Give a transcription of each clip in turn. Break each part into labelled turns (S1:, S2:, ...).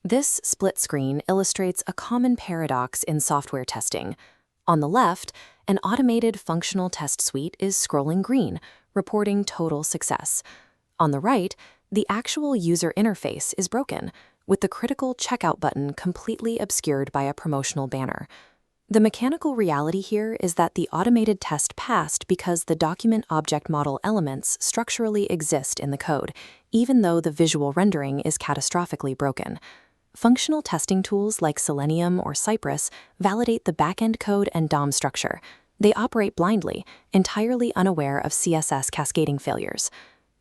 S1: This split screen illustrates a common paradox in software testing. On the left, an automated functional test suite is scrolling green, reporting total success. On the right, the actual user interface is broken, with the critical checkout button completely obscured by a promotional banner. The mechanical reality here is that the automated test passed because the document object model elements structurally exist in the code, even though the visual rendering is catastrophically broken. Functional testing tools like Selenium or Cypress validate the backend code and DOM structure. They operate blindly, entirely unaware of CSS cascading failures.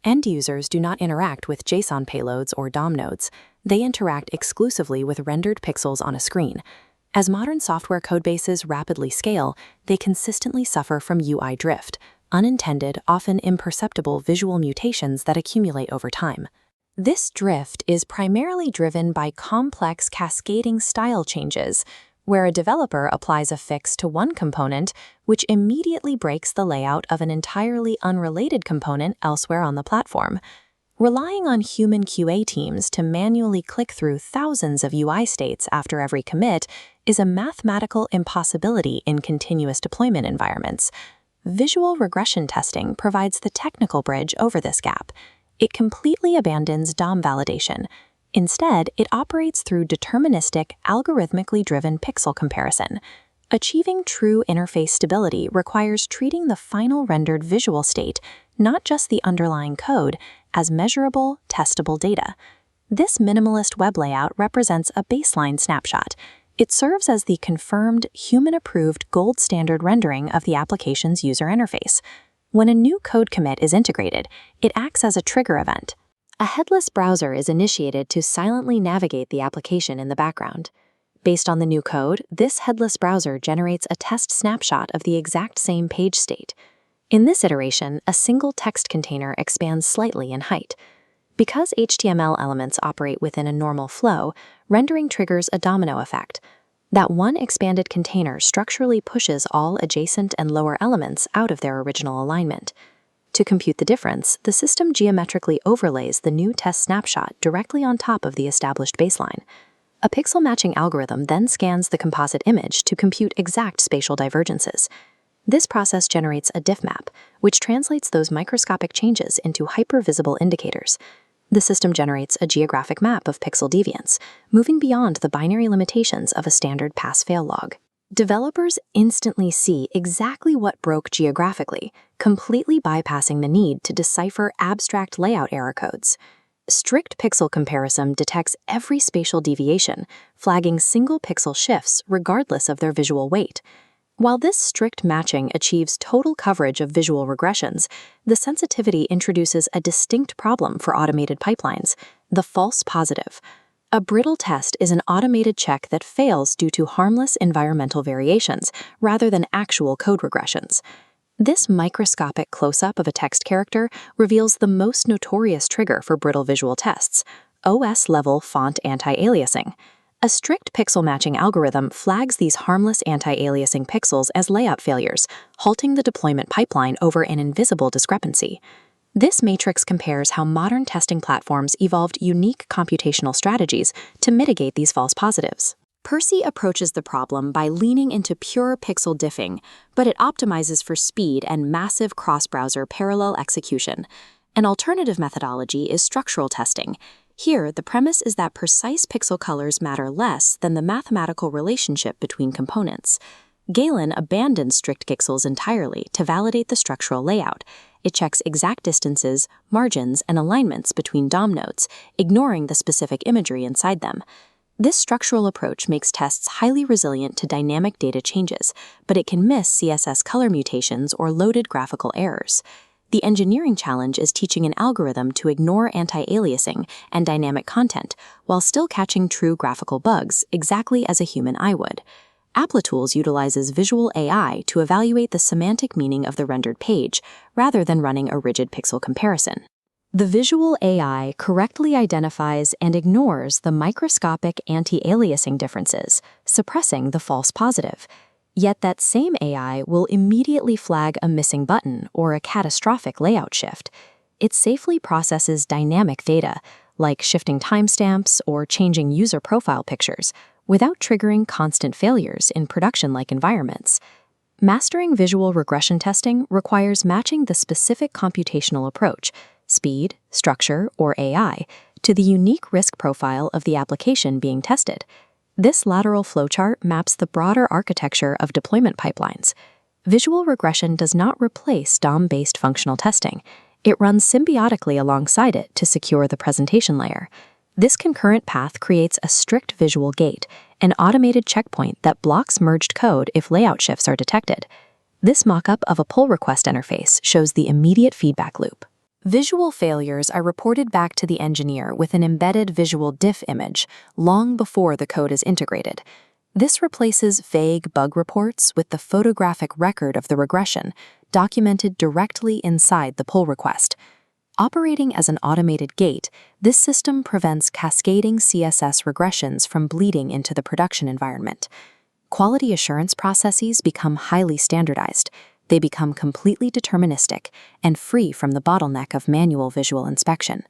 S1: End users do not interact with JSON payloads or DOM nodes. They interact exclusively with rendered pixels on a screen. As modern software codebases rapidly scale, they consistently suffer from UI drift, unintended, often imperceptible visual mutations that accumulate over time. This drift is primarily driven by complex cascading style changes, where a developer applies a fix to one component, which immediately breaks the layout of an entirely unrelated component elsewhere on the platform. Relying on human QA teams to manually click through thousands of UI states after every commit is a mathematical impossibility in continuous deployment environments. Visual regression testing provides the technical bridge over this gap. It completely abandons DOM validation. Instead, it operates through deterministic, algorithmically driven pixel comparison. Achieving true interface stability requires treating the final rendered visual state, not just the underlying code, as measurable, testable data. This minimalist web layout represents a baseline snapshot. It serves as the confirmed, human-approved gold standard rendering of the application's user interface. When a new code commit is integrated, it acts as a trigger event. A headless browser is initiated to silently navigate the application in the background. Based on the new code, this headless browser generates a test snapshot of the exact same page state. In this iteration, a single text container expands slightly in height. Because HTML elements operate within a normal flow, rendering triggers a domino effect. That one expanded container structurally pushes all adjacent and lower elements out of their original alignment. To compute the difference, the system geometrically overlays the new test snapshot directly on top of the established baseline. A pixel matching algorithm then scans the composite image to compute exact spatial divergences. This process generates a diff map, which translates those microscopic changes into hypervisible indicators. The system generates a geographic map of pixel deviance, moving beyond the binary limitations of a standard pass-fail log. Developers instantly see exactly what broke geographically, completely bypassing the need to decipher abstract layout error codes. Strict pixel comparison detects every spatial deviation, flagging single pixel shifts regardless of their visual weight. While this strict matching achieves total coverage of visual regressions, the sensitivity introduces a distinct problem for automated pipelines: the false positive. A brittle test is an automated check that fails due to harmless environmental variations rather than actual code regressions. This microscopic close-up of a text character reveals the most notorious trigger for brittle visual tests: OS-level font anti-aliasing. A strict pixel matching algorithm flags these harmless anti-aliasing pixels as layout failures, halting the deployment pipeline over an invisible discrepancy. This matrix compares how modern testing platforms evolved unique computational strategies to mitigate these false positives. Percy approaches the problem by leaning into pure pixel diffing, but it optimizes for speed and massive cross-browser parallel execution. An alternative methodology is structural testing. Here, the premise is that precise pixel colors matter less than the mathematical relationship between components. Galen abandons strict pixels entirely to validate the structural layout. It checks exact distances, margins, and alignments between DOM nodes, ignoring the specific imagery inside them. This structural approach makes tests highly resilient to dynamic data changes, but it can miss CSS color mutations or loaded graphical errors. The engineering challenge is teaching an algorithm to ignore anti-aliasing and dynamic content while still catching true graphical bugs, exactly as a human eye would. Uplatz utilizes visual AI to evaluate the semantic meaning of the rendered page, rather than running a rigid pixel comparison. The visual AI correctly identifies and ignores the microscopic anti-aliasing differences, suppressing the false positive. Yet that same AI will immediately flag a missing button or a catastrophic layout shift. It safely processes dynamic data, like shifting timestamps or changing user profile pictures, without triggering constant failures in production-like environments. Mastering visual regression testing requires matching the specific computational approach, speed, structure, or AI, to the unique risk profile of the application being tested. This lateral flowchart maps the broader architecture of deployment pipelines. Visual regression does not replace DOM-based functional testing. It runs symbiotically alongside it to secure the presentation layer. This concurrent path creates a strict visual gate, an automated checkpoint that blocks merged code if layout shifts are detected. This mock-up of a pull request interface shows the immediate feedback loop. Visual failures are reported back to the engineer with an embedded visual diff image long before the code is integrated. This replaces vague bug reports with the photographic record of the regression, documented directly inside the pull request. Operating as an automated gate, this system prevents cascading CSS regressions from bleeding into the production environment. Quality assurance processes become highly standardized. They become completely deterministic and free from the bottleneck of manual visual inspection.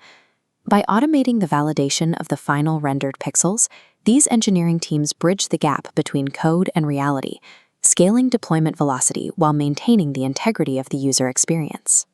S1: By automating the validation of the final rendered pixels, these engineering teams bridge the gap between code and reality, scaling deployment velocity while maintaining the integrity of the user experience.